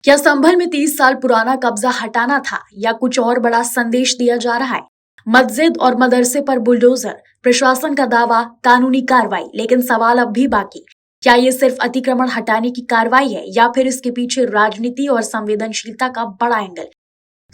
क्या संभल में 30 साल पुराना कब्जा हटाना था या कुछ और बड़ा संदेश दिया जा रहा है? मस्जिद और मदरसे पर बुलडोजर, प्रशासन का दावा कानूनी कार्रवाई, लेकिन सवाल अब भी बाकी। क्या ये सिर्फ अतिक्रमण हटाने की कार्रवाई है या फिर इसके पीछे राजनीति और संवेदनशीलता का बड़ा एंगल?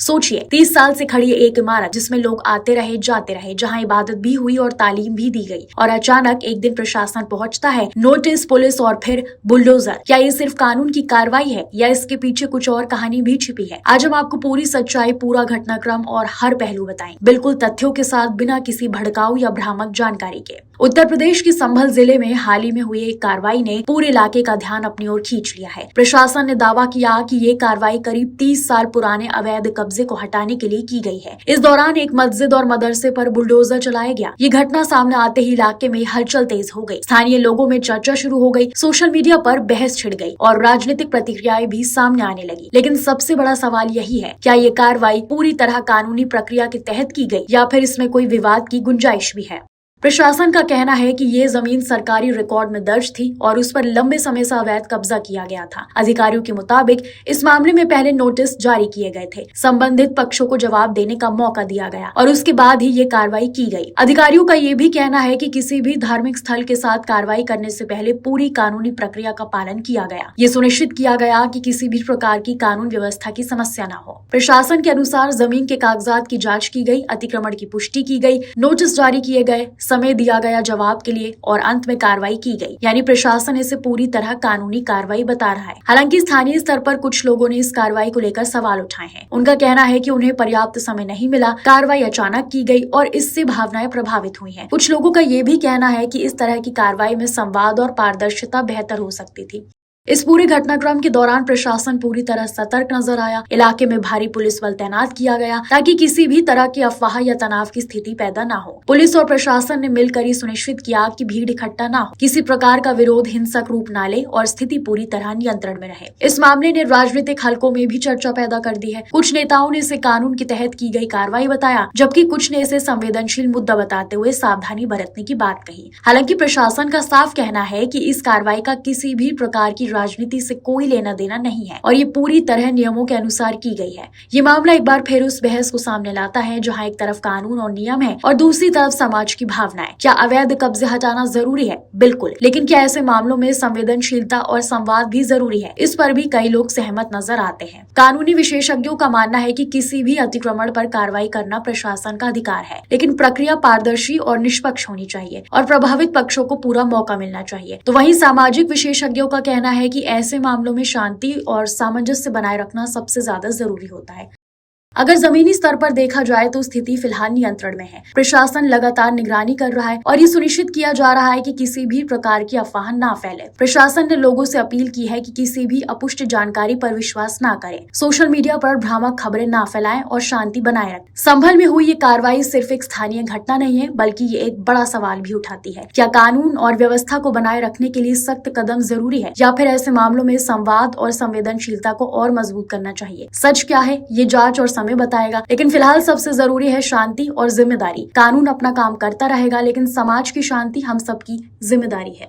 सोचिए, 30 साल से खड़ी एक इमारत जिसमें लोग आते रहे जाते रहे, जहां इबादत भी हुई और तालीम भी दी गई, और अचानक एक दिन प्रशासन पहुंचता है, नोटिस, पुलिस और फिर बुलडोजर। क्या ये सिर्फ कानून की कार्रवाई है या इसके पीछे कुछ और कहानी भी छिपी है? आज हम आपको पूरी सच्चाई, पूरा घटनाक्रम और हर पहलू बताएंगे, बिल्कुल तथ्यों के साथ, बिना किसी भड़काऊ या भ्रामक जानकारी के। उत्तर प्रदेश के संभल जिले में हाल ही में हुई एक कार्रवाई ने पूरे इलाके का ध्यान अपनी ओर खींच लिया है। प्रशासन ने दावा किया कि ये कार्रवाई करीब 30 साल पुराने अवैध कब्जे को हटाने के लिए की गई है। इस दौरान एक मस्जिद और मदरसे पर बुलडोजर चलाया गया। ये घटना सामने आते ही इलाके में हलचल तेज हो गई। स्थानीय लोगों में चर्चा शुरू हो गई, सोशल मीडिया पर बहस छिड़ गई और राजनीतिक प्रतिक्रियाएं भी सामने आने लगी। लेकिन सबसे बड़ा सवाल यही है, क्या ये कार्रवाई पूरी तरह कानूनी प्रक्रिया के तहत की गई या फिर इसमें कोई विवाद की गुंजाइश भी है? प्रशासन का कहना है कि ये जमीन सरकारी रिकॉर्ड में दर्ज थी और उस पर लंबे समय से अवैध कब्जा किया गया था। अधिकारियों के मुताबिक इस मामले में पहले नोटिस जारी किए गए थे, संबंधित पक्षों को जवाब देने का मौका दिया गया और उसके बाद ही ये कार्रवाई की गई। अधिकारियों का ये भी कहना है कि किसी भी धार्मिक स्थल के साथ कार्रवाई करने से पहले पूरी कानूनी प्रक्रिया का पालन किया गया। ये सुनिश्चित किया गया कि किसी भी प्रकार की कानून व्यवस्था की समस्या न हो। प्रशासन के अनुसार जमीन के कागजात की जाँच की गई, अतिक्रमण की पुष्टि की गई, नोटिस जारी किए गए, समय दिया गया जवाब के लिए और अंत में कार्रवाई की गई। यानी प्रशासन इसे पूरी तरह कानूनी कार्रवाई बता रहा है। हालांकि स्थानीय स्तर पर कुछ लोगों ने इस कार्रवाई को लेकर सवाल उठाए हैं। उनका कहना है कि उन्हें पर्याप्त समय नहीं मिला, कार्रवाई अचानक की गई और इससे भावनाएं प्रभावित हुई हैं। कुछ लोगों का ये भी कहना है कि इस तरह की कार्रवाई में संवाद और पारदर्शिता बेहतर हो सकती थी। इस पूरे घटनाक्रम के दौरान प्रशासन पूरी तरह सतर्क नजर आया। इलाके में भारी पुलिस बल तैनात किया गया ताकि किसी भी तरह की अफवाह या तनाव की स्थिति पैदा न हो। पुलिस और प्रशासन ने मिलकर ये सुनिश्चित किया कि भीड़ इकट्ठा न हो, किसी प्रकार का विरोध हिंसक रूप न ले और स्थिति पूरी तरह नियंत्रण में रहे। इस मामले ने राजनीतिक हलकों में भी चर्चा पैदा कर दी है। कुछ नेताओं ने इसे कानून के तहत की गई कार्रवाई बताया, जबकि कुछ ने इसे संवेदनशील मुद्दा बताते हुए सावधानी बरतने की बात कही। हालांकि प्रशासन का साफ कहना है कि इस कार्रवाई का किसी भी प्रकार की राजनीति से कोई लेना देना नहीं है और ये पूरी तरह नियमों के अनुसार की गई है। ये मामला एक बार फिर उस बहस को सामने लाता है जहां एक तरफ कानून और नियम है और दूसरी तरफ समाज की भावनाएं। क्या अवैध कब्जे हटाना जरूरी है? बिल्कुल, लेकिन क्या ऐसे मामलों में संवेदनशीलता और संवाद भी जरूरी है? इस पर भी कई लोग सहमत नजर आते हैं। कानूनी विशेषज्ञों का मानना है कि किसी भी अतिक्रमण पर कार्रवाई करना प्रशासन का अधिकार है, लेकिन प्रक्रिया पारदर्शी और निष्पक्ष होनी चाहिए और प्रभावित पक्षों को पूरा मौका मिलना चाहिए। तो वहीं सामाजिक विशेषज्ञों का कहना है कि ऐसे मामलों में शांति और सामंजस्य बनाए रखना सबसे ज्यादा जरूरी होता है। अगर जमीनी स्तर पर देखा जाए तो स्थिति फिलहाल नियंत्रण में है। प्रशासन लगातार निगरानी कर रहा है और ये सुनिश्चित किया जा रहा है कि किसी भी प्रकार की अफवाह ना फैले। प्रशासन ने लोगों से अपील की है कि किसी भी अपुष्ट जानकारी पर विश्वास ना करें, सोशल मीडिया पर भ्रामक खबरें ना फैलाएं और शांति बनाए रखें। संभल में हुई ये कार्रवाई सिर्फ एक स्थानीय घटना नहीं है, बल्कि ये एक बड़ा सवाल भी उठाती है। क्या कानून और व्यवस्था को बनाए रखने के लिए सख्त कदम जरूरी है या फिर ऐसे मामलों में संवाद और संवेदनशीलता को और मजबूत करना चाहिए? सच क्या है ये जांच और में बताएगा, लेकिन फिलहाल सबसे जरूरी है शांति और जिम्मेदारी। कानून अपना काम करता रहेगा, लेकिन समाज की शांति हम सबकी जिम्मेदारी है।